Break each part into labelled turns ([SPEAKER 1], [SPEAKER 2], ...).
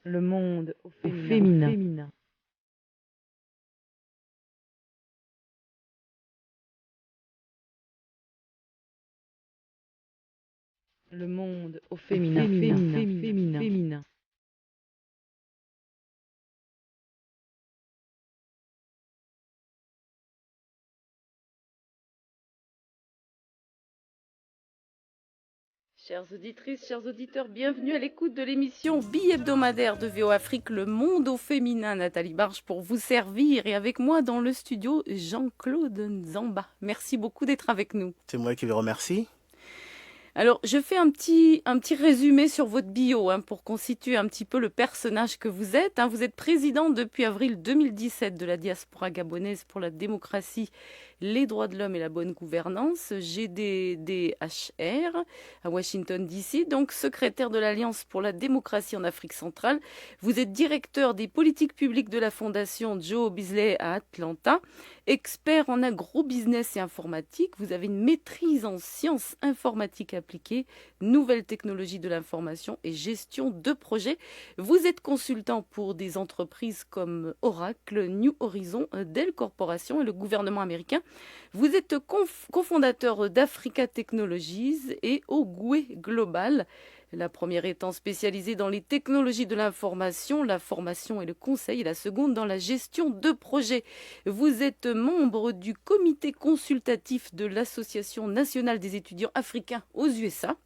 [SPEAKER 1] Le monde au
[SPEAKER 2] au
[SPEAKER 1] féminin.
[SPEAKER 2] féminin.
[SPEAKER 1] Le monde au
[SPEAKER 2] Féminin,
[SPEAKER 1] féminin.
[SPEAKER 2] féminin, féminin, féminin.
[SPEAKER 3] Chères auditrices, chers auditeurs, bienvenue à l'écoute de l'émission bi-hebdomadaire de VO Afrique, Le Monde au Féminin. Nathalie Barge pour vous servir et avec moi dans le studio, Jean-Claude Nzamba. Merci beaucoup d'être avec nous.
[SPEAKER 4] C'est moi qui vous remercie.
[SPEAKER 3] Alors, je fais un petit résumé sur votre bio pour constituer un petit peu le personnage que vous êtes. Vous êtes président depuis avril 2017 de la diaspora gabonaise pour la démocratie, les droits de l'homme et la bonne gouvernance, GDDHR, à Washington DC, donc secrétaire de l'Alliance pour la démocratie en Afrique centrale. Vous êtes directeur des politiques publiques de la Fondation Joe Beasley à Atlanta, expert en agrobusiness et informatique. Vous avez une maîtrise en sciences informatiques appliquées, nouvelles technologies de l'information et gestion de projets. Vous êtes consultant pour des entreprises comme Oracle, New Horizon, Dell Corporation et le gouvernement américain. Vous êtes cofondateur d'Africa Technologies et Ogwe Global. La première étant spécialisée dans les technologies de l'information, la formation et le conseil, et la seconde dans la gestion de projets. Vous êtes membre du comité consultatif de l'Association nationale des étudiants africains aux USA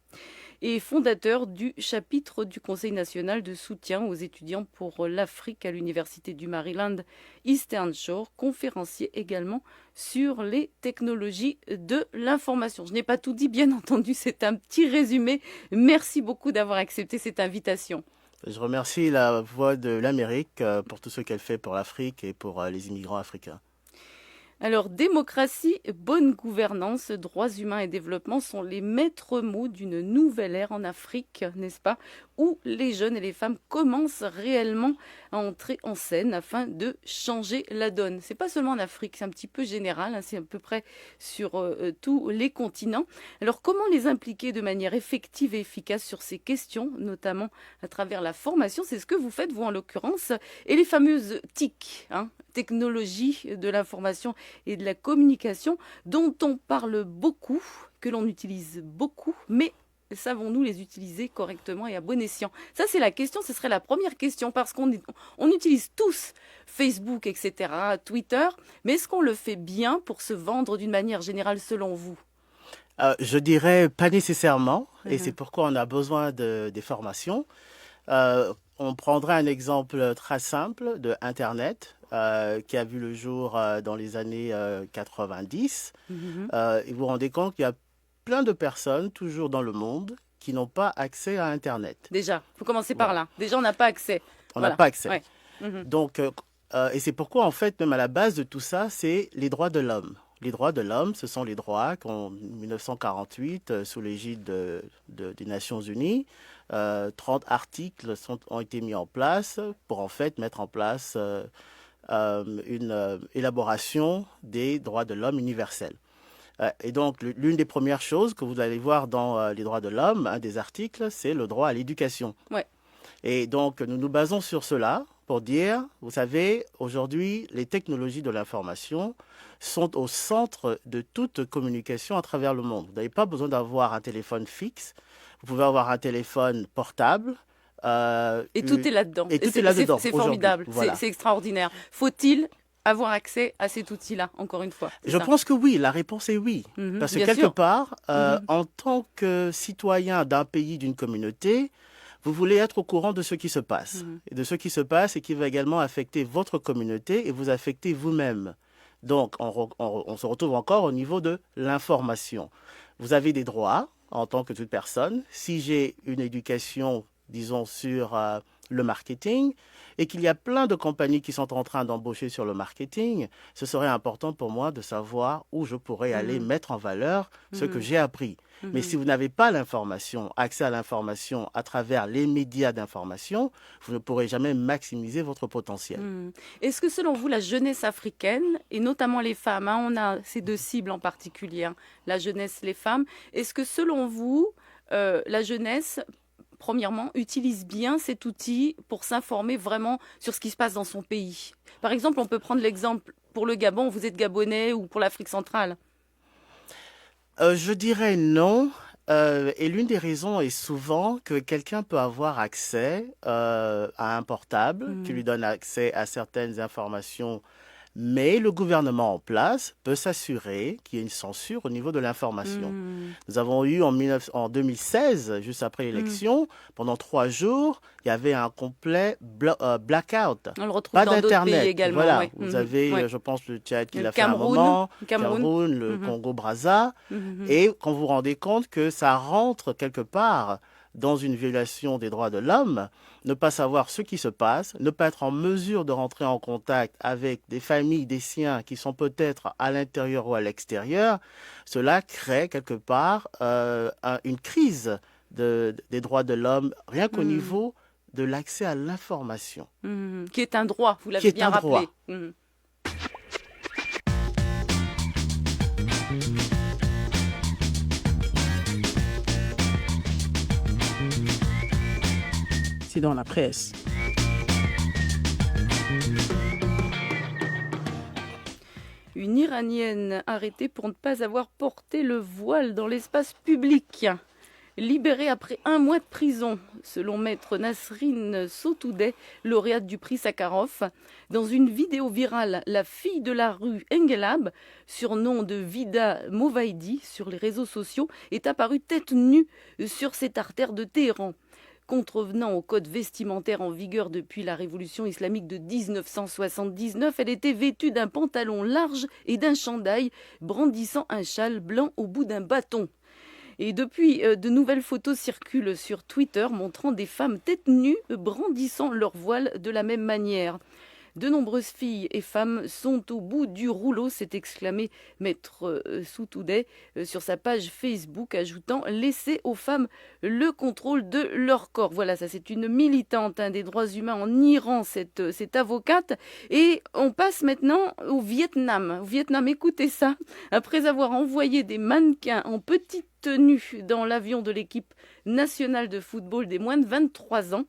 [SPEAKER 3] et fondateur du chapitre du Conseil national de soutien aux étudiants pour l'Afrique à l'Université du Maryland Eastern Shore, conférencier également sur les technologies de l'information. Je n'ai pas tout dit, bien entendu, c'est un petit résumé. Merci beaucoup d'avoir accepté cette invitation.
[SPEAKER 4] Je remercie la Voix de l'Amérique pour tout ce qu'elle fait pour l'Afrique et pour les immigrants africains.
[SPEAKER 3] Alors, démocratie, bonne gouvernance, droits humains et développement sont les maîtres mots d'une nouvelle ère en Afrique, n'est-ce pas, où les jeunes et les femmes commencent réellement à entrer en scène afin de changer la donne. C'est pas seulement en Afrique, c'est un petit peu général, c'est à peu près sur tous les continents. Alors, comment les impliquer de manière effective et efficace sur ces questions, notamment à travers la formation? C'est ce que vous faites, vous en l'occurrence, et les fameuses TIC, technologies de l'information et de la communication, dont on parle beaucoup, que l'on utilise beaucoup, mais savons-nous les utiliser correctement et à bon escient? Ça, c'est la question, ce serait la première question, parce qu'on utilise tous Facebook, etc., Twitter, mais est-ce qu'on le fait bien pour se vendre d'une manière générale selon vous?
[SPEAKER 4] Je dirais pas nécessairement, et c'est pourquoi on a besoin des formations. On prendrait un exemple très simple de Internet qui a vu le jour dans les années 90. Et vous vous rendez compte qu'il y a plein de personnes, toujours dans le monde, qui n'ont pas accès à Internet.
[SPEAKER 3] Déjà, il faut commencer par là. Déjà, on n'a pas accès.
[SPEAKER 4] On n'a pas accès.
[SPEAKER 3] Ouais.
[SPEAKER 4] Donc, et c'est pourquoi, en fait, même à la base de tout ça, c'est les droits de l'homme. Les droits de l'homme, ce sont les droits qu'en 1948, sous l'égide des Nations Unies, 30 articles ont été mis en place pour en fait mettre en place une élaboration des droits de l'homme universels. Et donc, l'une des premières choses que vous allez voir dans les droits de l'homme, un des articles, c'est le droit à l'éducation.
[SPEAKER 3] Ouais.
[SPEAKER 4] Et donc, nous nous basons sur cela pour dire, vous savez, aujourd'hui, les technologies de l'information sont au centre de toute communication à travers le monde. Vous n'avez pas besoin d'avoir un téléphone fixe. Vous pouvez avoir un téléphone portable.
[SPEAKER 3] Et tout est là-dedans.
[SPEAKER 4] Et tout est là-dedans.
[SPEAKER 3] C'est formidable,
[SPEAKER 4] voilà.
[SPEAKER 3] c'est extraordinaire. Faut-il avoir accès à cet outil-là, encore une fois?
[SPEAKER 4] Je pense que oui, la réponse est oui. Parce que quelque part, en tant que citoyen d'un pays, d'une communauté, vous voulez être au courant de ce qui se passe. Et de ce qui se passe et qui va également affecter votre communauté et vous affecter vous-même. Donc, on se retrouve encore au niveau de l'information. Vous avez des droits en tant que toute personne. Si j'ai une éducation, disons, sur le marketing, et qu'il y a plein de compagnies qui sont en train d'embaucher sur le marketing, ce serait important pour moi de savoir où je pourrais aller mettre en valeur ce que j'ai appris. Mais si vous n'avez pas l'information, accès à l'information à travers les médias d'information, vous ne pourrez jamais maximiser votre potentiel.
[SPEAKER 3] Est-ce que selon vous, la jeunesse africaine, et notamment les femmes, on a ces deux cibles en particulier, la jeunesse, les femmes, est-ce que selon vous, la jeunesse premièrement, utilise bien cet outil pour s'informer vraiment sur ce qui se passe dans son pays? Par exemple, on peut prendre l'exemple pour le Gabon, vous êtes gabonais, ou pour l'Afrique centrale.
[SPEAKER 4] Je dirais non. Et l'une des raisons est souvent que quelqu'un peut avoir accès à un portable qui lui donne accès à certaines informations, mais le gouvernement en place peut s'assurer qu'il y ait une censure au niveau de l'information. Nous avons eu en 2016, juste après l'élection, pendant 3 jours, il y avait un complet blackout.
[SPEAKER 3] On le retrouve
[SPEAKER 4] pas
[SPEAKER 3] dans d'autres pays
[SPEAKER 4] d'Internet.
[SPEAKER 3] également.
[SPEAKER 4] Voilà,
[SPEAKER 3] Ouais.
[SPEAKER 4] vous avez, je pense, le Tchad qui l'a fait un
[SPEAKER 3] Cameroun,
[SPEAKER 4] moment,
[SPEAKER 3] Cameroun.
[SPEAKER 4] le Congo-Brazza. Et quand vous vous rendez compte que ça rentre quelque part dans une violation des droits de l'homme, ne pas savoir ce qui se passe, ne pas être en mesure de rentrer en contact avec des familles, des siens qui sont peut-être à l'intérieur ou à l'extérieur, cela crée quelque part une crise des droits de l'homme, rien qu'au niveau de l'accès à l'information.
[SPEAKER 3] Qui est un droit, vous l'avez bien rappelé.
[SPEAKER 2] C'est dans la presse.
[SPEAKER 3] Une Iranienne arrêtée pour ne pas avoir porté le voile dans l'espace public. Libérée après 1 mois de prison, selon maître Nasrin Sotoudeh, lauréate du prix Sakharov. Dans une vidéo virale, la fille de la rue Engelab, surnom de Vida Movaidi sur les réseaux sociaux, est apparue tête nue sur cette artère de Téhéran. Contrevenant au code vestimentaire en vigueur depuis la révolution islamique de 1979, elle était vêtue d'un pantalon large et d'un chandail, brandissant un châle blanc au bout d'un bâton. Et depuis, de nouvelles photos circulent sur Twitter montrant des femmes tête nues brandissant leur voile de la même manière. De nombreuses filles et femmes sont au bout du rouleau, s'est exclamé maître Sotoudeh sur sa page Facebook, ajoutant « Laissez aux femmes le contrôle de leur corps ». Voilà, ça c'est une militante des droits humains en Iran, cette avocate. Et on passe maintenant au Vietnam. Au Vietnam, écoutez ça. Après avoir envoyé des mannequins en petite tenue dans l'avion de l'équipe nationale de football des moins de 23 ans,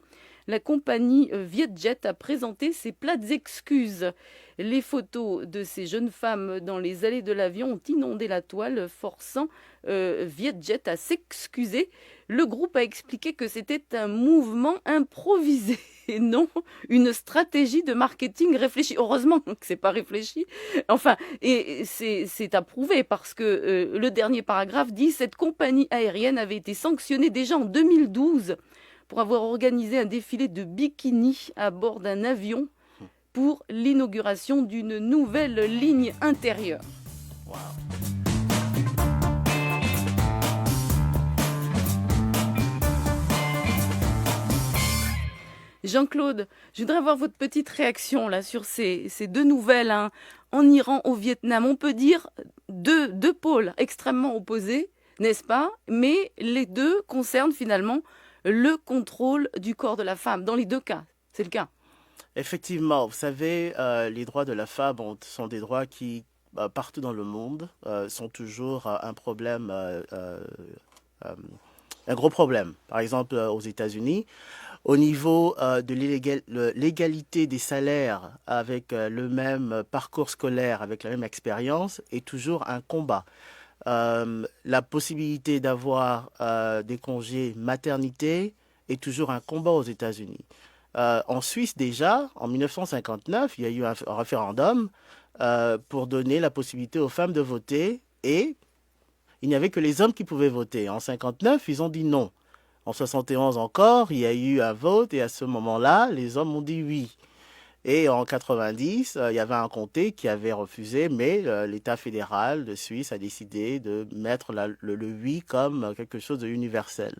[SPEAKER 3] la compagnie Vietjet a présenté ses plates excuses. Les photos de ces jeunes femmes dans les allées de l'avion ont inondé la toile, forçant Vietjet à s'excuser. Le groupe a expliqué que c'était un mouvement improvisé et non une stratégie de marketing réfléchie. Heureusement que c'est pas réfléchi. Enfin, et c'est approuvé parce que le dernier paragraphe dit « Cette compagnie aérienne avait été sanctionnée déjà en 2012 pour avoir organisé un défilé de bikini à bord d'un avion pour l'inauguration d'une nouvelle ligne intérieure. »
[SPEAKER 4] Wow.
[SPEAKER 3] Jean-Claude, je voudrais avoir votre petite réaction là sur ces 2 nouvelles en Iran, au Vietnam. On peut dire deux pôles extrêmement opposés, n'est-ce pas? Mais les deux concernent finalement le contrôle du corps de la femme. Dans les 2 cas, c'est le cas.
[SPEAKER 4] Effectivement, vous savez, les droits de la femme sont des droits qui, partout dans le monde, sont toujours un problème, un gros problème. Par exemple, aux États-Unis, au niveau de l'égalité des salaires avec le même parcours scolaire, avec la même expérience, est toujours un combat. La possibilité d'avoir des congés maternité est toujours un combat aux États-Unis. En Suisse, déjà, en 1959, il y a eu un référendum pour donner la possibilité aux femmes de voter et il n'y avait que les hommes qui pouvaient voter. En 1959, ils ont dit non. En 1971 encore, il y a eu un vote et à ce moment-là, les hommes ont dit oui. Et en 90, il y avait un comté qui avait refusé, mais l'État fédéral de Suisse a décidé de mettre le oui comme quelque chose de universel.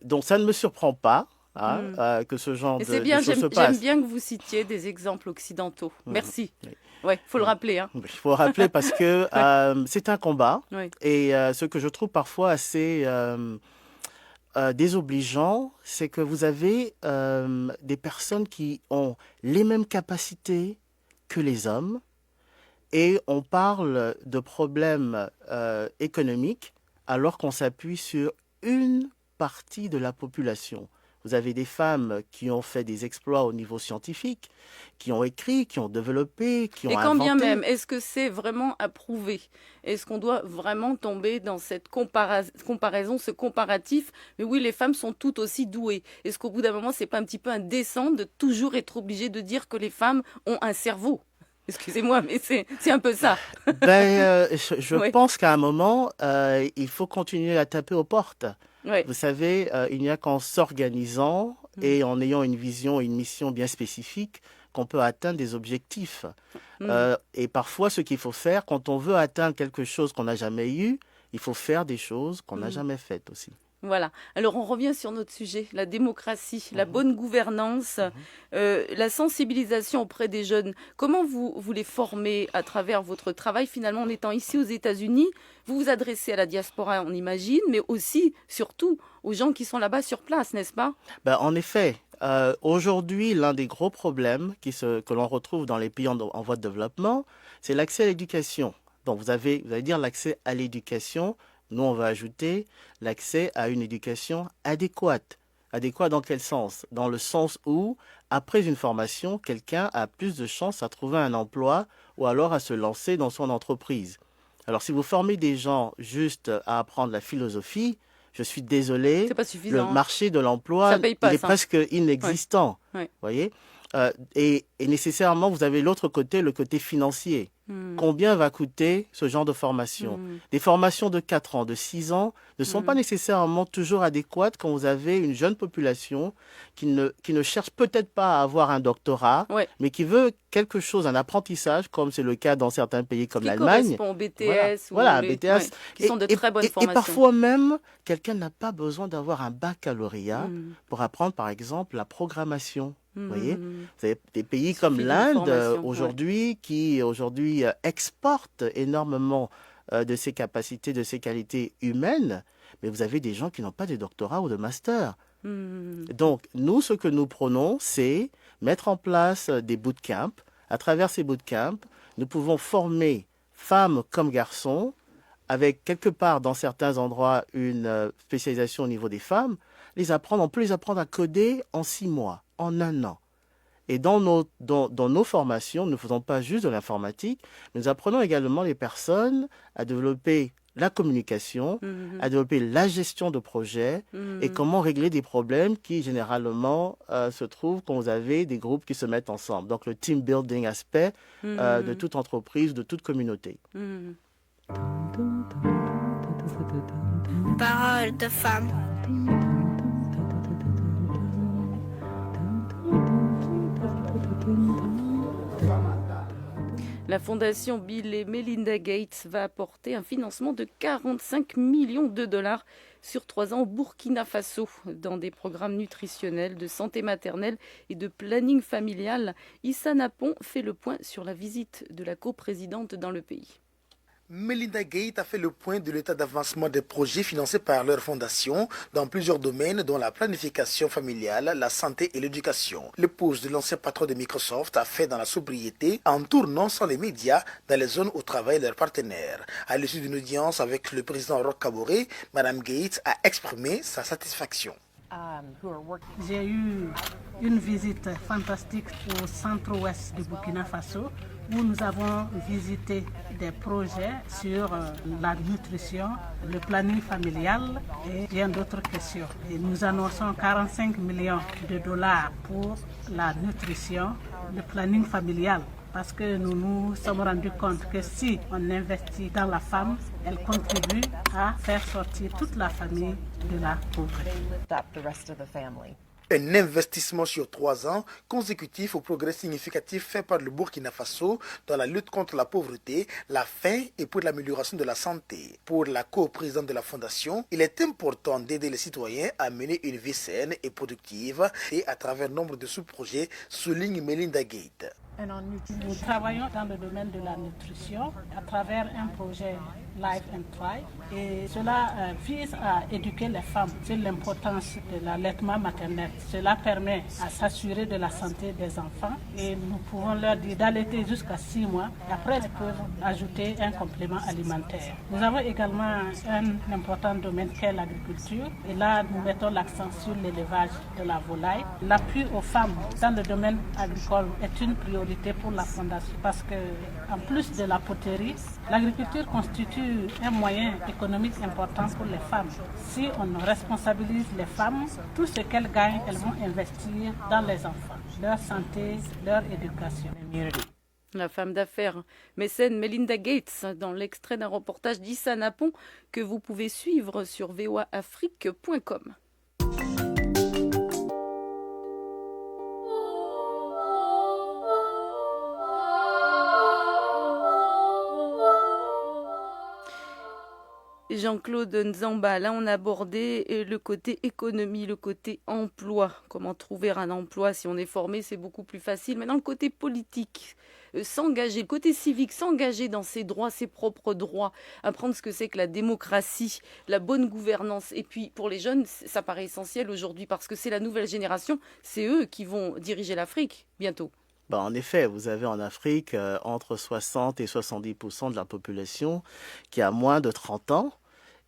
[SPEAKER 4] Donc ça ne me surprend pas que ce genre de choses se passe.
[SPEAKER 3] J'aime bien que vous citiez des exemples occidentaux. Merci. Oui. Ouais, faut le rappeler.
[SPEAKER 4] Il faut rappeler parce que c'est un combat. Oui. Et ce que je trouve parfois assez désobligeant, c'est que vous avez des personnes qui ont les mêmes capacités que les hommes et on parle de problèmes économiques alors qu'on s'appuie sur une partie de la population. Vous avez des femmes qui ont fait des exploits au niveau scientifique, qui ont écrit, qui ont développé, qui ont inventé.
[SPEAKER 3] Et quand bien même, est-ce que c'est vraiment approuvé? Est-ce qu'on doit vraiment tomber dans cette comparaison, ce comparatif? Mais oui, les femmes sont toutes aussi douées. Est-ce qu'au bout d'un moment, c'est pas un petit peu indécent de toujours être obligé de dire que les femmes ont un cerveau? Excusez-moi, mais c'est un peu ça.
[SPEAKER 4] Je pense qu'à un moment, il faut continuer à taper aux portes.
[SPEAKER 3] Ouais.
[SPEAKER 4] Vous savez, il n'y a qu'en s'organisant et en ayant une vision et une mission bien spécifique qu'on peut atteindre des objectifs. Et parfois, ce qu'il faut faire, quand on veut atteindre quelque chose qu'on n'a jamais eu, il faut faire des choses qu'on n'a jamais faites aussi.
[SPEAKER 3] Voilà. Alors, on revient sur notre sujet, la démocratie, la bonne gouvernance, la sensibilisation auprès des jeunes. Comment vous les formez à travers votre travail? Finalement, en étant ici aux États-Unis, vous vous adressez à la diaspora, on imagine, mais aussi, surtout, aux gens qui sont là-bas sur place, n'est-ce pas?
[SPEAKER 4] En effet. Aujourd'hui, l'un des gros problèmes que l'on retrouve dans les pays en voie de développement, c'est l'accès à l'éducation. Donc, vous allez dire l'accès à l'éducation. Nous, on va ajouter l'accès à une éducation adéquate. Adéquate dans quel sens? Dans le sens où, après une formation, quelqu'un a plus de chances à trouver un emploi ou alors à se lancer dans son entreprise. Alors, si vous formez des gens juste à apprendre la philosophie, je suis désolé,
[SPEAKER 3] c'est pas suffisant.
[SPEAKER 4] Le marché de l'emploi, il est presque inexistant.
[SPEAKER 3] Ouais.
[SPEAKER 4] Voyez? Et nécessairement, vous avez l'autre côté, le côté financier. Combien va coûter ce genre de formation? Des formations de 4 ans, de 6 ans ne sont pas nécessairement toujours adéquates quand vous avez une jeune population qui ne cherche peut-être pas à avoir un doctorat, mais qui veut quelque chose, un apprentissage, comme c'est le cas dans certains pays comme l'Allemagne.
[SPEAKER 3] Qui correspond au BTS.
[SPEAKER 4] Voilà, BTS.
[SPEAKER 3] Qui sont de très bonnes formations.
[SPEAKER 4] Et parfois même, quelqu'un n'a pas besoin d'avoir un baccalauréat pour apprendre, par exemple, la programmation. Vous voyez, vous avez des pays comme l'Inde aujourd'hui qui exportent énormément de ses capacités, de ses qualités humaines, mais vous avez des gens qui n'ont pas de doctorat ou de master. Donc, nous, ce que nous prônons, c'est mettre en place des bootcamps. À travers ces bootcamps, nous pouvons former femmes comme garçons, avec quelque part, dans certains endroits, une spécialisation au niveau des femmes. On peut les apprendre à coder en 6 mois. En 1 an. Et dans nos formations, nous ne faisons pas juste de l'informatique, nous apprenons également les personnes à développer la communication, à développer la gestion de projets et comment régler des problèmes qui généralement se trouvent quand vous avez des groupes qui se mettent ensemble. Donc le team building aspect de toute entreprise, de toute communauté.
[SPEAKER 5] Parole de femme.
[SPEAKER 3] La fondation Bill et Melinda Gates va apporter un financement de 45 millions de dollars sur 3 ans au Burkina Faso dans des programmes nutritionnels, de santé maternelle et de planning familial. Issa Napon fait le point sur la visite de la coprésidente dans le pays.
[SPEAKER 6] Melinda Gates a fait le point de l'état d'avancement des projets financés par leur fondation dans plusieurs domaines, dont la planification familiale, la santé et l'éducation. L'épouse de l'ancien patron de Microsoft a fait dans la sobriété en tournant sans les médias dans les zones où travaillent leurs partenaires. À l'issue d'une audience avec le président Roch Kaboré, Mme Gates a exprimé sa satisfaction.
[SPEAKER 7] J'ai eu une visite fantastique au centre-ouest du Burkina Faso où nous avons visité des projets sur la nutrition, le planning familial et bien d'autres questions. Et nous annonçons 45 millions de dollars pour la nutrition, le planning familial. Parce que nous nous sommes rendus compte que si on investit dans la femme, elle contribue à faire sortir toute la famille de la pauvreté.
[SPEAKER 6] Un investissement sur 3 ans consécutif au progrès significatif fait par le Burkina Faso dans la lutte contre la pauvreté, la faim et pour l'amélioration de la santé. Pour la coprésidente de la Fondation, il est important d'aider les citoyens à mener une vie saine et productive et à travers nombre de sous-projets, souligne Melinda Gates.
[SPEAKER 7] Nous travaillons dans le domaine de la nutrition à travers un projet Live and Thrive. Et cela vise à éduquer les femmes sur l'importance de l'allaitement maternel. Cela permet à s'assurer de la santé des enfants et nous pouvons leur dire d'allaiter jusqu'à 6 mois. Et après, elles peuvent ajouter un complément alimentaire. Nous avons également un important domaine qu'est l'agriculture. Et là, nous mettons l'accent sur l'élevage de la volaille. L'appui aux femmes dans le domaine agricole est une priorité pour la Fondation parce que, en plus de la poterie, l'agriculture constitue un moyen économique important pour les femmes. Si on responsabilise les femmes, tout ce qu'elles gagnent, elles vont investir dans les enfants, leur santé, leur éducation.
[SPEAKER 3] La femme d'affaires mécène Melinda Gates dans l'extrait d'un reportage d'Issa Napon que vous pouvez suivre sur voaafrique.com. Jean-Claude Nzamba, là on a abordé le côté économie, le côté emploi. Comment trouver un emploi si on est formé, c'est beaucoup plus facile. Maintenant le côté politique, s'engager, le côté civique, s'engager dans ses droits, ses propres droits, apprendre ce que c'est que la démocratie, la bonne gouvernance. Et puis pour les jeunes, ça paraît essentiel aujourd'hui parce que c'est la nouvelle génération, c'est eux qui vont diriger l'Afrique bientôt.
[SPEAKER 4] En effet, vous avez en Afrique entre 60 et 70% de la population qui a moins de 30 ans.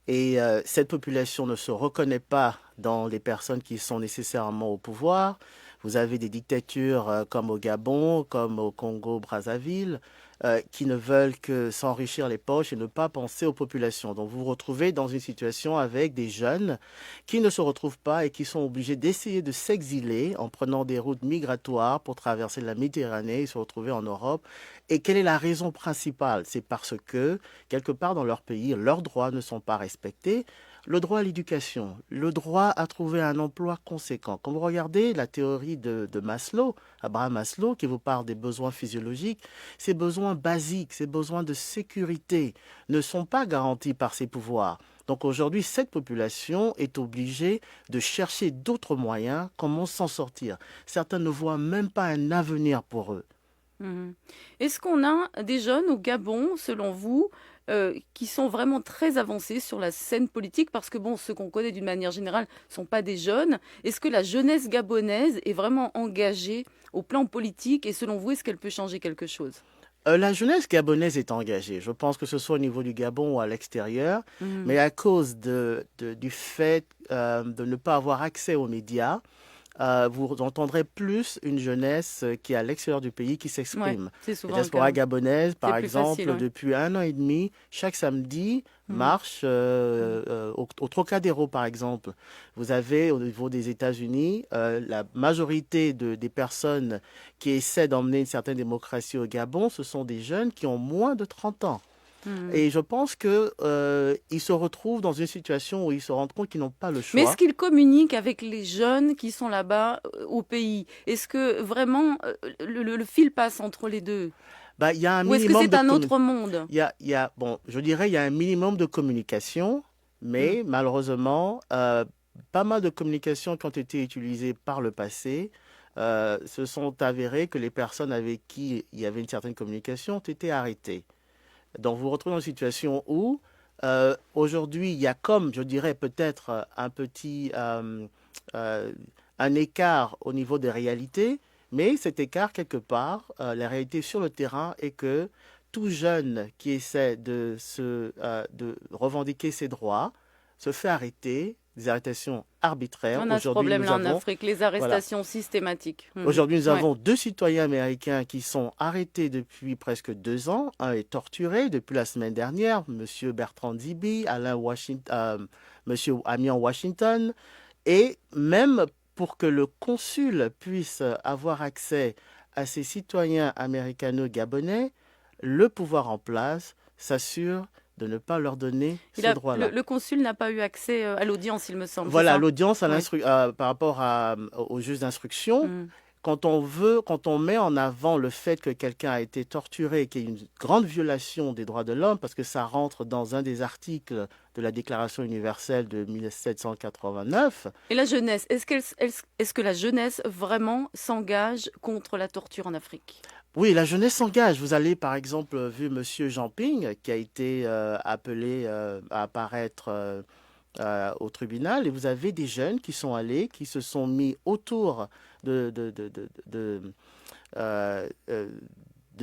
[SPEAKER 4] Et cette population ne se reconnaît pas dans les personnes qui sont nécessairement au pouvoir. Vous avez des dictatures comme au Gabon, comme au Congo-Brazzaville, qui ne veulent que s'enrichir les poches et ne pas penser aux populations. Donc vous vous retrouvez dans une situation avec des jeunes qui ne se retrouvent pas et qui sont obligés d'essayer de s'exiler en prenant des routes migratoires pour traverser la Méditerranée et se retrouver en Europe. Et quelle est la raison principale? C'est parce que, quelque part dans leur pays, leurs droits ne sont pas respectés. Le droit à l'éducation, le droit à trouver un emploi conséquent. Quand vous regardez la théorie de Maslow, Abraham Maslow, qui vous parle des besoins physiologiques, ces besoins basiques, ces besoins de sécurité ne sont pas garantis par ces pouvoirs. Donc aujourd'hui, cette population est obligée de chercher d'autres moyens, comment s'en sortir. Certains ne voient même pas un avenir pour eux.
[SPEAKER 3] Est-ce qu'on a des jeunes au Gabon, selon vous, qui sont vraiment très avancés sur la scène politique? Parce que ceux qu'on connaît d'une manière générale ne sont pas des jeunes. Est-ce que la jeunesse gabonaise est vraiment engagée au plan politique? Et selon vous, est-ce qu'elle peut changer quelque chose?
[SPEAKER 4] La jeunesse gabonaise est engagée. Je pense que ce soit au niveau du Gabon ou à l'extérieur. Mais à cause du fait de ne pas avoir accès aux médias, vous entendrez plus une jeunesse qui est à l'extérieur du pays qui s'exprime.
[SPEAKER 3] C'est souvent
[SPEAKER 4] la diaspora gabonaise, par exemple,
[SPEAKER 3] facile,
[SPEAKER 4] depuis 1 an et demi, chaque samedi, marche au Trocadéro, par exemple. Vous avez, au niveau des États-Unis, la majorité des personnes qui essaient d'emmener une certaine démocratie au Gabon, ce sont des jeunes qui ont moins de 30 ans. Et je pense qu'ils se retrouvent dans une situation où ils se rendent compte qu'ils n'ont pas le choix.
[SPEAKER 3] Mais est-ce qu'ils communiquent avec les jeunes qui sont là-bas au pays? Est-ce que vraiment le fil passe entre les deux?
[SPEAKER 4] Y a un
[SPEAKER 3] Ou est-ce que c'est un autre monde?
[SPEAKER 4] Je dirais il y a un minimum de communication, mais malheureusement, pas mal de communications qui ont été utilisées par le passé se sont avérées que les personnes avec qui il y avait une certaine communication ont été arrêtées. Donc, vous vous retrouvez dans une situation où, aujourd'hui, il y a comme, je dirais, peut-être un petit un écart au niveau des réalités, mais cet écart, quelque part, la réalité sur le terrain est que tout jeune qui essaie de revendiquer ses droits se fait arrêter, des arrêtations arbitraires.
[SPEAKER 3] On a ce problème-là en Afrique, les arrestations systématiques.
[SPEAKER 4] Aujourd'hui, nous avons 2 citoyens américains qui sont arrêtés depuis presque 2 ans. Un est torturé depuis la semaine dernière, M. Bertrand Dzibi, M. Amian Washington. Et même pour que le consul puisse avoir accès à ces citoyens américano-gabonais, le pouvoir en place s'assure de ne pas leur donner ce droit-là.
[SPEAKER 3] Le consul n'a pas eu accès à l'audience, il me semble.
[SPEAKER 4] Voilà, l'audience par rapport au juge d'instruction. Quand on met en avant le fait que quelqu'un a été torturé, qu'il y a une grande violation des droits de l'homme, parce que ça rentre dans un des articles de la Déclaration universelle de 1789.
[SPEAKER 3] Et la jeunesse, est-ce que la jeunesse vraiment s'engage contre la torture en Afrique?
[SPEAKER 4] Oui, la jeunesse s'engage. Vous allez, par exemple, vu M. Jean-Ping, qui a été appelé à apparaître au tribunal, et vous avez des jeunes qui sont allés, qui se sont mis autour de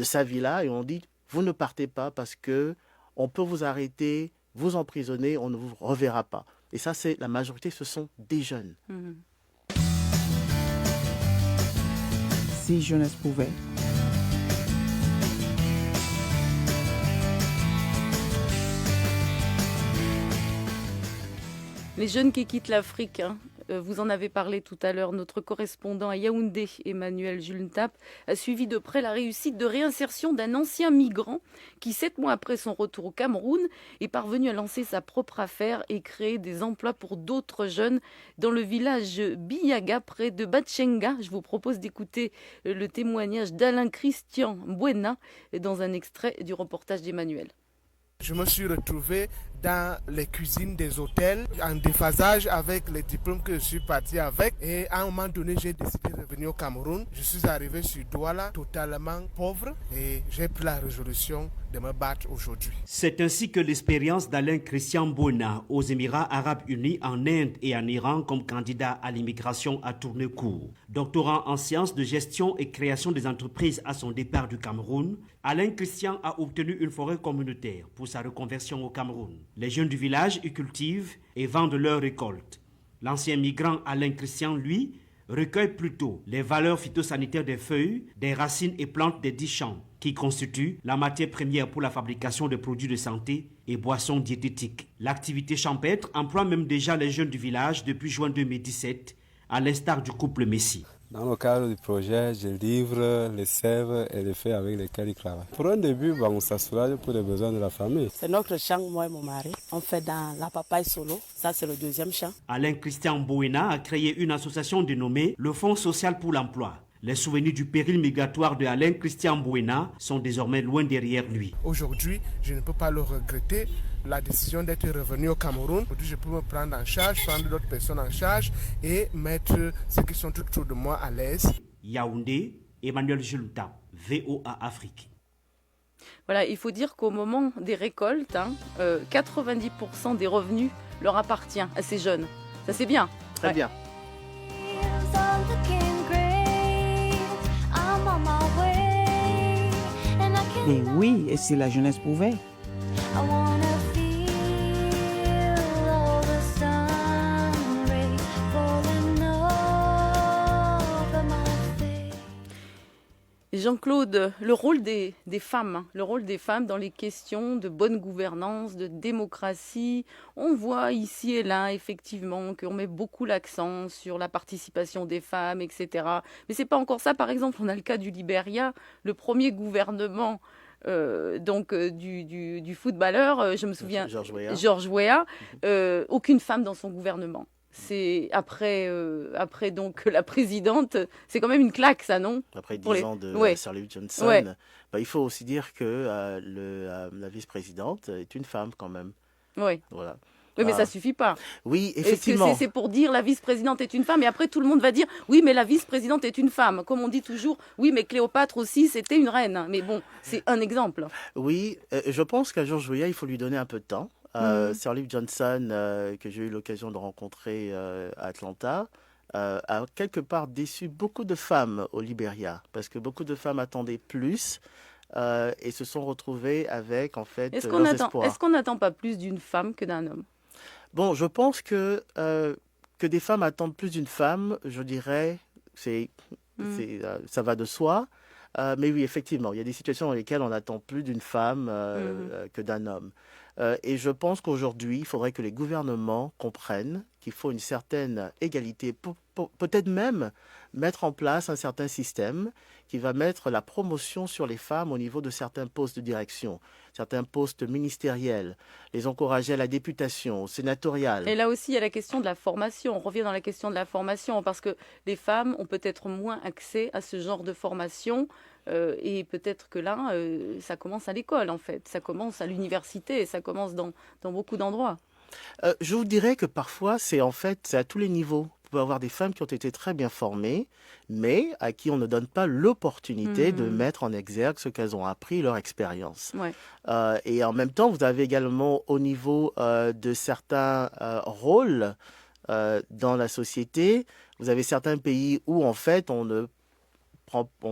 [SPEAKER 4] sa villa et on dit, vous ne partez pas parce que on peut vous arrêter, vous emprisonner, on ne vous reverra pas. Et ça, c'est la majorité, ce sont des jeunes.
[SPEAKER 3] Mmh.
[SPEAKER 2] Si jeunesse pouvait.
[SPEAKER 3] Les jeunes qui quittent l'Afrique, hein, vous en avez parlé tout à l'heure, notre correspondant à Yaoundé, Emmanuel Julntap, a suivi de près la réussite de réinsertion d'un ancien migrant qui, 7 mois après son retour au Cameroun, est parvenu à lancer sa propre affaire et créer des emplois pour d'autres jeunes dans le village Biyaga, près de Batchenga. Je vous propose d'écouter le témoignage d'Alain Christian Buena dans un extrait du reportage d'Emmanuel.
[SPEAKER 5] Je me suis retrouvé dans les cuisines des hôtels, en déphasage avec les diplômes que je suis parti avec. Et à un moment donné, j'ai décidé de revenir au Cameroun. Je suis arrivé sur Douala, totalement pauvre, et j'ai pris la résolution de me battre aujourd'hui.
[SPEAKER 8] C'est ainsi que l'expérience d'Alain Christian Buena aux Émirats Arabes Unis, en Inde et en Iran comme candidat à l'immigration a tourné court. Doctorant en sciences de gestion et création des entreprises à son départ du Cameroun, Alain Christian a obtenu une forêt communautaire pour sa reconversion au Cameroun. Les jeunes du village y cultivent et vendent leurs récoltes. L'ancien migrant Alain Christian, lui, recueille plutôt les valeurs phytosanitaires des feuilles, des racines et plantes des 10 champs, qui constituent la matière première pour la fabrication de produits de santé et boissons diététiques. L'activité champêtre emploie même déjà les jeunes du village depuis juin 2017, à l'instar du couple Messi.
[SPEAKER 9] Dans le cadre du projet, je livre les sèves et les feuilles avec lesquelles ils travaillent. Pour un début, on s'assure pour les besoins de la famille.
[SPEAKER 10] C'est notre champ, moi et mon mari. On fait dans la papaye solo. Ça, c'est le deuxième champ.
[SPEAKER 8] Alain Christian Buena a créé une association dénommée le Fonds social pour l'emploi. Les souvenirs du péril migratoire de Alain Christian Buena sont désormais loin derrière lui.
[SPEAKER 5] Aujourd'hui, je ne peux pas le regretter. La décision d'être revenu au Cameroun, aujourd'hui je peux me prendre en charge, prendre d'autres personnes en charge et mettre ceux qui sont tout autour de moi à l'aise.
[SPEAKER 8] Yaoundé, Emmanuel Julntap, VOA Afrique.
[SPEAKER 3] Voilà, il faut dire qu'au moment des récoltes, 90% des revenus leur appartient à ces jeunes. Ça c'est bien.
[SPEAKER 4] Très bien.
[SPEAKER 2] Et oui, et si la jeunesse pouvait.
[SPEAKER 3] Jean-Claude, le rôle des femmes, le rôle des femmes dans les questions de bonne gouvernance, de démocratie. On voit ici et là, effectivement, qu'on met beaucoup l'accent sur la participation des femmes, etc. Mais c'est pas encore ça. Par exemple, on a le cas du Libéria, le premier gouvernement du footballeur, je me souviens, George Weah, aucune femme dans son gouvernement. C'est après donc la présidente, c'est quand même une claque, ça, non?
[SPEAKER 4] Après 10 ans de Sirleaf Johnson, il faut aussi dire que la vice-présidente est une femme quand même.
[SPEAKER 3] Oui.
[SPEAKER 4] Voilà.
[SPEAKER 3] Oui, mais ça suffit pas.
[SPEAKER 4] Oui, effectivement.
[SPEAKER 3] Est-ce que c'est pour dire la vice-présidente est une femme et après tout le monde va dire oui, mais la vice-présidente est une femme. Comme on dit toujours, oui, mais Cléopâtre aussi, c'était une reine. Mais bon, c'est un exemple.
[SPEAKER 4] Oui, je pense qu'à George Weah, il faut lui donner un peu de temps. Sirleaf Johnson, que j'ai eu l'occasion de rencontrer à Atlanta, a quelque part déçu beaucoup de femmes au Libéria, parce que beaucoup de femmes attendaient plus et se sont retrouvées avec, en fait, leurs espoirs.
[SPEAKER 3] Est-ce qu'on n'attend pas plus d'une femme que d'un homme?
[SPEAKER 4] Bon, je pense que des femmes attendent plus d'une femme, je dirais, ça va de soi. Mais oui, effectivement, il y a des situations dans lesquelles on attend plus d'une femme que d'un homme. Et je pense qu'aujourd'hui, il faudrait que les gouvernements comprennent qu'il faut une certaine égalité, peut-être même mettre en place un certain système qui va mettre la promotion sur les femmes au niveau de certains postes de direction, certains postes ministériels, les encourager à la députation, au sénatorial.
[SPEAKER 3] Et là aussi, il y a la question de la formation. On revient dans la question de la formation parce que les femmes ont peut-être moins accès à ce genre de formation. Et peut-être que là, ça commence à l'école, en fait. Ça commence à l'université, ça commence dans beaucoup d'endroits.
[SPEAKER 4] Je vous dirais que parfois, c'est à tous les niveaux pouvez avoir des femmes qui ont été très bien formées, mais à qui on ne donne pas l'opportunité de mettre en exergue ce qu'elles ont appris, leur expérience.
[SPEAKER 3] Ouais.
[SPEAKER 4] Et en même temps, vous avez également au niveau de certains rôles dans la société, vous avez certains pays où en fait on ne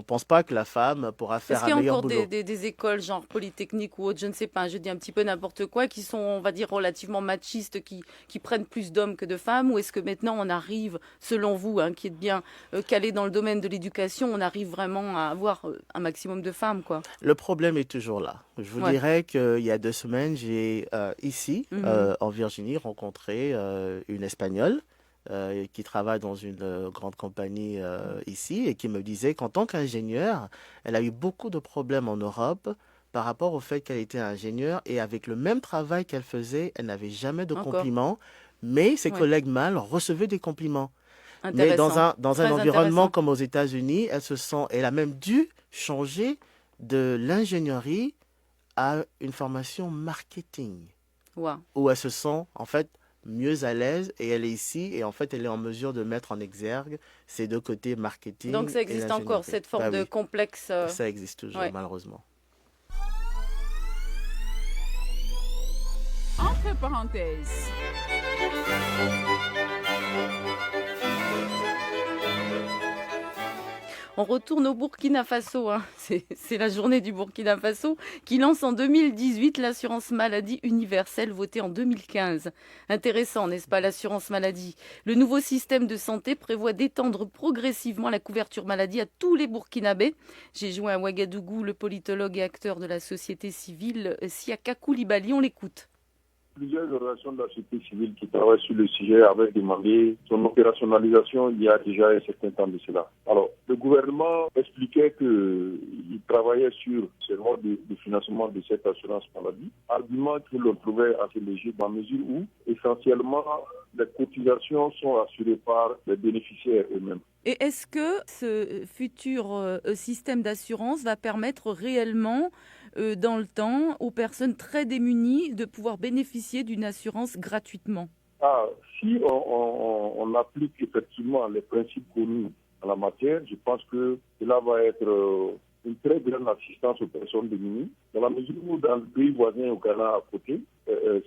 [SPEAKER 4] pense pas que la femme pourra faire un meilleur boulot.
[SPEAKER 3] Est-ce qu'il y a encore des écoles genre Polytechnique ou autre, je ne sais pas, je dis un petit peu n'importe quoi, qui sont, on va dire, relativement machistes, qui prennent plus d'hommes que de femmes, ou est-ce que maintenant on arrive, selon vous, qui êtes bien calé dans le domaine de l'éducation, on arrive vraiment à avoir un maximum de femmes, quoi?
[SPEAKER 4] Le problème est toujours là. Je vous dirais qu'il y a 2 semaines, j'ai ici, en Virginie, rencontré une Espagnole qui travaille dans une grande compagnie ici et qui me disait qu'en tant qu'ingénieure, elle a eu beaucoup de problèmes en Europe par rapport au fait qu'elle était ingénieure et avec le même travail qu'elle faisait, elle n'avait jamais de compliments, mais ses collègues mâles recevaient des compliments. Mais dans un environnement comme aux États-Unis, elle a même dû changer de l'ingénierie à une formation marketing, où elle se sent en fait mieux à l'aise et elle est ici et en fait elle est en mesure de mettre en exergue ces 2 côtés marketing.
[SPEAKER 3] Donc ça existe encore, cette forme de complexe.
[SPEAKER 4] Ça existe toujours, malheureusement.
[SPEAKER 11] Entre parenthèses.
[SPEAKER 3] On retourne au Burkina Faso. C'est la journée du Burkina Faso qui lance en 2018 l'assurance maladie universelle votée en 2015. Intéressant, n'est-ce pas, l'assurance maladie? Le nouveau système de santé prévoit d'étendre progressivement la couverture maladie à tous les Burkinabés. J'ai joint à Ouagadougou le politologue et acteur de la société civile Siaka Koulibaly. On l'écoute.
[SPEAKER 12] Plusieurs organisations de la société civile qui travaillent sur le sujet avaient demandé son opérationnalisation il y a déjà un certain temps de cela. Alors, le gouvernement expliquait qu'il travaillait sur ce mode de financement de cette assurance maladie, argument que l'on trouvait assez léger dans la mesure où, essentiellement, les cotisations sont assurées par les bénéficiaires eux-mêmes.
[SPEAKER 3] Et est-ce que ce futur système d'assurance va permettre réellement dans le temps aux personnes très démunies de pouvoir bénéficier d'une assurance gratuitement?
[SPEAKER 12] Si on applique effectivement les principes connus en la matière, je pense que cela va être une très grande assistance aux personnes démunies, dans la mesure où dans le pays voisin au Ghana à côté,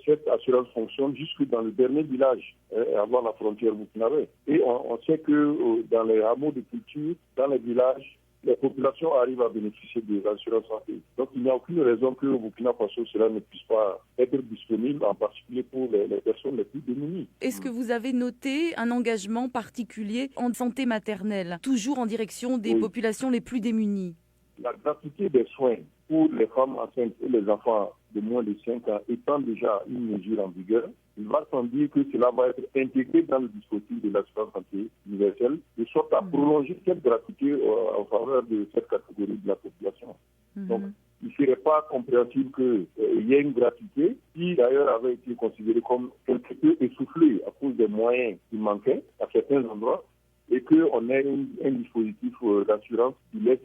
[SPEAKER 12] cette assurance fonctionne jusque dans le dernier village avant la frontière burkinabé. Et on sait que dans les hameaux de culture, dans les villages, les populations arrivent à bénéficier de l'assurance santé. Donc il n'y a aucune raison que au Burkina Faso cela ne puisse pas être disponible, en particulier pour les personnes les plus démunies.
[SPEAKER 3] Est-ce que vous avez noté un engagement particulier en santé maternelle, toujours en direction des populations les plus démunies?
[SPEAKER 12] La gratuité des soins pour les femmes enceintes et les enfants de moins de 5 ans étant déjà une mesure en vigueur, il va sans dire que cela va être intégré dans le dispositif de l'assurance santé universelle, de sorte à prolonger cette gratuité en faveur de cette catégorie de la population. Donc, il ne serait pas compréhensible qu'il y ait une gratuité qui d'ailleurs avait été considérée comme quelque peu essoufflée à cause des moyens qui manquaient à certains endroits, et qu'on ait un dispositif d'assurance qui laisse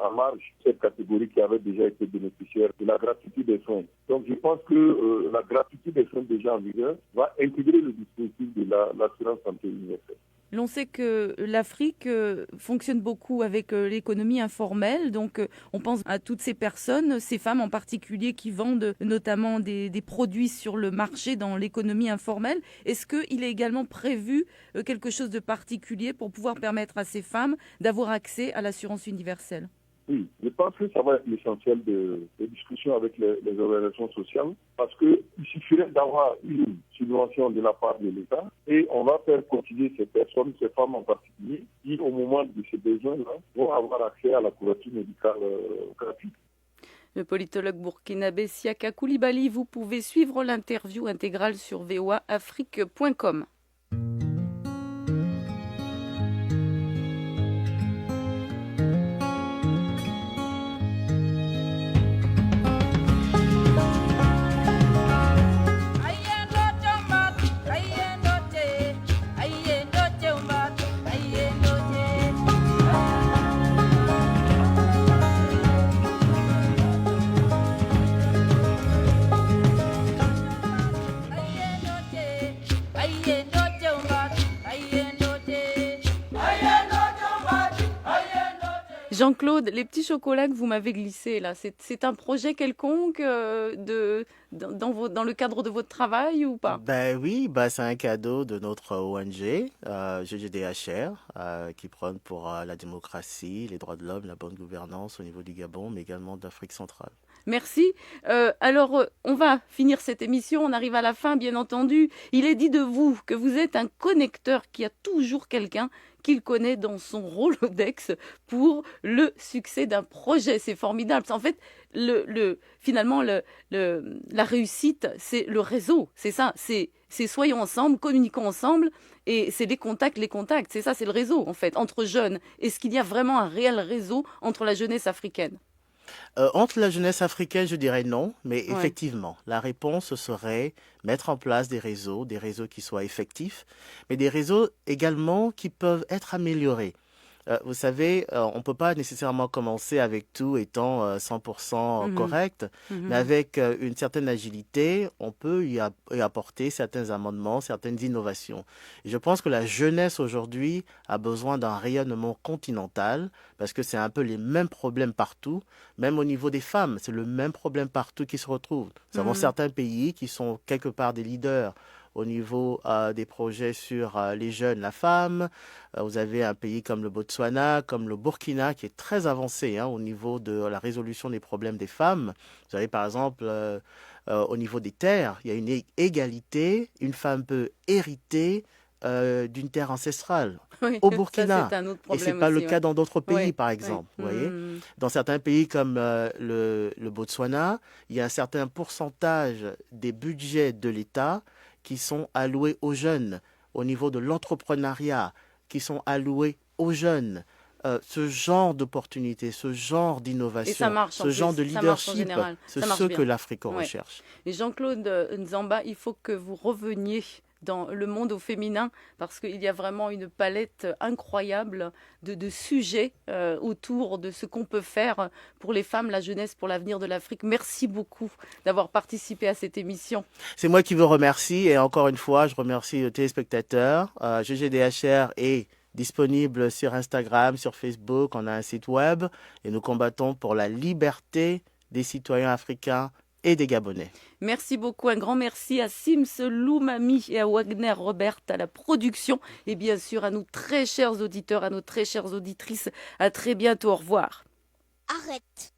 [SPEAKER 12] en marge cette catégorie qui avait déjà été bénéficiaire de la gratuité des soins. Donc je pense que la gratuité des soins déjà en vigueur va intégrer le dispositif de l'assurance santé universelle.
[SPEAKER 3] L'on sait que l'Afrique fonctionne beaucoup avec l'économie informelle, donc on pense à toutes ces personnes, ces femmes en particulier qui vendent notamment des produits sur le marché dans l'économie informelle. Est-ce qu'il est également prévu quelque chose de particulier pour pouvoir permettre à ces femmes d'avoir accès à l'assurance universelle?
[SPEAKER 12] Oui, je pense que ça va être l'essentiel des discussions avec les organisations sociales, parce qu'il suffirait d'avoir une subvention de la part de l'État et on va faire continuer ces personnes, ces femmes en particulier, qui au moment de ces besoins-là vont avoir accès à la couverture médicale gratuite.
[SPEAKER 3] Le politologue burkinabé Siaka Koulibaly, vous pouvez suivre l'interview intégrale sur voaafrique.com.
[SPEAKER 11] Yeah.
[SPEAKER 3] Jean-Claude, les petits chocolats que vous m'avez glissés, là, c'est un projet quelconque dans le cadre de votre travail ou pas?
[SPEAKER 4] Ben oui, c'est un cadeau de notre ONG, GGDHR, qui prône pour la démocratie, les droits de l'homme, la bonne gouvernance au niveau du Gabon, mais également d'Afrique centrale.
[SPEAKER 3] Merci. Alors, on va finir cette émission. On arrive à la fin, bien entendu. Il est dit de vous que vous êtes un connecteur qui a toujours quelqu'un qu'il connaît dans son Rolodex pour le succès d'un projet. C'est formidable. En fait, finalement, la réussite, c'est le réseau. C'est ça. C'est soyons ensemble, communiquons ensemble. Et c'est les contacts. C'est ça, c'est le réseau, en fait, entre jeunes. Est-ce qu'il y a vraiment un réel réseau entre la jeunesse africaine?
[SPEAKER 4] Entre la jeunesse africaine, je dirais non, mais effectivement, la réponse serait mettre en place des réseaux qui soient effectifs, mais des réseaux également qui peuvent être améliorés. Vous savez, on ne peut pas nécessairement commencer avec tout étant 100% correct, mais avec une certaine agilité, on peut y apporter certains amendements, certaines innovations. Et je pense que la jeunesse aujourd'hui a besoin d'un rayonnement continental, parce que c'est un peu les mêmes problèmes partout, même au niveau des femmes, c'est le même problème partout qui se retrouve. Nous avons certains pays qui sont quelque part des leaders au niveau des projets sur les jeunes, la femme. Vous avez un pays comme le Botswana, comme le Burkina, qui est très avancé au niveau de la résolution des problèmes des femmes. Vous avez par exemple, au niveau des terres, il y a une égalité. Une femme peut hériter d'une terre ancestrale au Burkina. Et ce n'est pas le cas dans d'autres pays, par exemple. Vous voyez, dans certains pays comme le Botswana, il y a un certain pourcentage des budgets de l'État qui sont alloués aux jeunes, au niveau de l'entrepreneuriat, qui sont alloués aux jeunes. Ce genre d'opportunités, ce genre d'innovation, ce genre de leadership, c'est ce que l'Afrique recherche.
[SPEAKER 3] Et Jean-Claude Nzamba, il faut que vous reveniez dans le monde au féminin, parce qu'il y a vraiment une palette incroyable de sujets autour de ce qu'on peut faire pour les femmes, la jeunesse, pour l'avenir de l'Afrique. Merci beaucoup d'avoir participé à cette émission.
[SPEAKER 4] C'est moi qui vous remercie, et encore une fois, je remercie les téléspectateurs. GGDHR est disponible sur Instagram, sur Facebook, on a un site web, et nous combattons pour la liberté des citoyens africains et des Gabonais.
[SPEAKER 3] Merci beaucoup, un grand merci à Sims Loumami et à Wagner Robert à la production, et bien sûr à nos très chers auditeurs, à nos très chères auditrices. À très bientôt, au revoir.
[SPEAKER 11] Arrête.